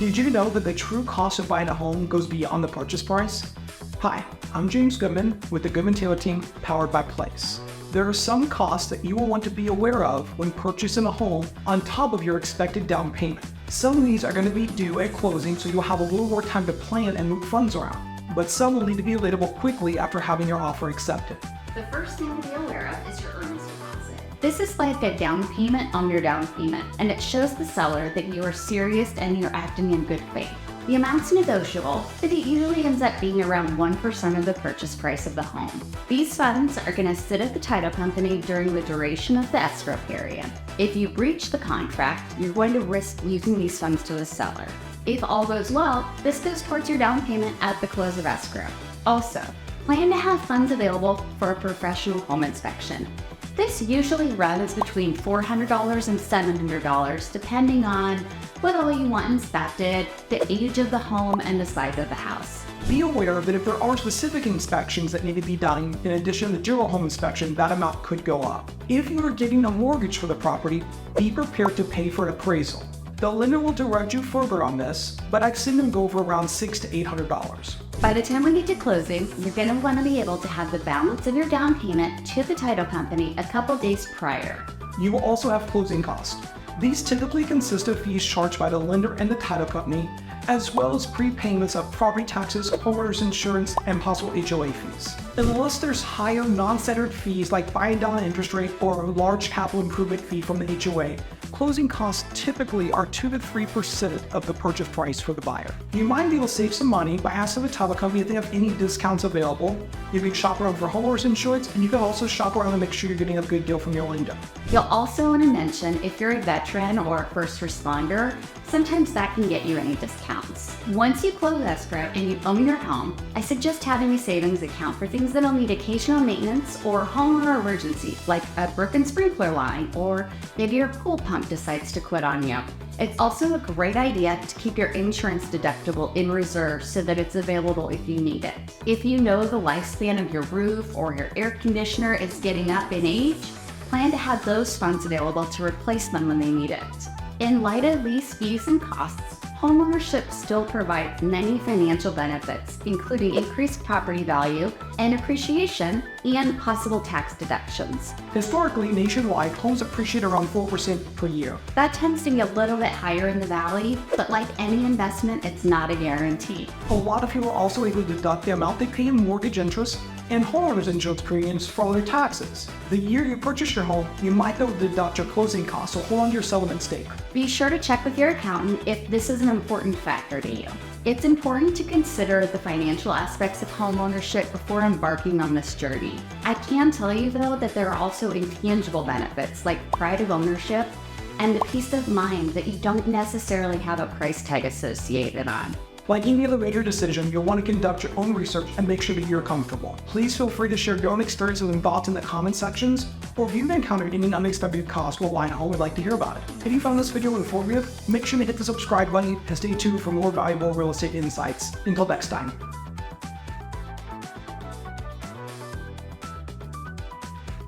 Did you know that the true cost of buying a home goes beyond the purchase price? Hi, I'm James Goodman with the Goodman Taylor team powered by Place. There are some costs that you will want to be aware of when purchasing a home on top of your expected down payment. Some of these are going to be due at closing, so you'll have a little more time to plan and move funds around. But some will need to be available quickly after having your offer accepted. The first thing to be aware of is your earnest deposit. This is like a down payment on your down payment, and it shows the seller that you are serious and you're acting in good faith. The amount's negotiable, but it usually ends up being around 1% of the purchase price of the home. These funds are going to sit at the title company during the duration of the escrow period. If you breach the contract, you're going to risk losing these funds to the seller. If all goes well, this goes towards your down payment at the close of escrow. Also, plan to have funds available for a professional home inspection. This usually runs between $400 and $700 depending on what all you want inspected, the age of the home, and the size of the house. Be aware that if there are specific inspections that need to be done in addition to the general home inspection, that amount could go up. If you are getting a mortgage for the property, be prepared to pay for an appraisal. The lender will direct you further on this, but I've seen them go for around $600 to $800. By the time we get to closing, you're going to want to be able to have the balance of your down payment to the title company a couple days prior. You will also have closing costs. These typically consist of fees charged by the lender and the title company, as well as prepayments of property taxes, homeowners insurance, and possible HOA fees. Unless there's higher non-standard fees like buying down an interest rate or a large capital improvement fee from the HOA, closing costs typically are 2 to 3% of the purchase price for the buyer. You might be able to save some money by asking the title company if they have any discounts available. You can shop around for homeowners insurance, and you can also shop around and make sure you're getting a good deal from your lender. You'll also want to mention if you're a veteran or a first responder, sometimes that can get you any discounts. Once you close escrow and you own your home, I suggest having a savings account for things that'll need occasional maintenance or homeowner emergencies, like a broken sprinkler line or maybe your pool pump decides to quit on you. It's also a great idea to keep your insurance deductible in reserve so that it's available if you need it. If you know the lifespan of your roof or your air conditioner is getting up in age, plan to have those funds available to replace them when they need it. In light of these fees and costs, homeownership still provides many financial benefits, including increased property value and appreciation and possible tax deductions. Historically, nationwide, homes appreciate around 4% per year. That tends to be a little bit higher in the valley, but like any investment, it's not a guarantee. A lot of people are also able to deduct the amount they pay in mortgage interest and homeowners insurance premiums for their taxes. The year you purchase your home, you might be able to deduct your closing costs, so hold on to your settlement statement. Be sure to check with your accountant if this is an important factor to you. It's important to consider the financial aspects of homeownership before embarking on this journey. I can tell you though that there are also intangible benefits like pride of ownership and the peace of mind that you don't necessarily have a price tag associated on. Like any other major decision, you'll want to conduct your own research and make sure that you're comfortable. Please feel free to share your own experiences and thoughts in the comment sections, or if you've encountered any unexpected costs while buying a home, we'd like to hear about it. If you found this video informative, make sure to hit the subscribe button and stay tuned for more valuable real estate insights. Until next time.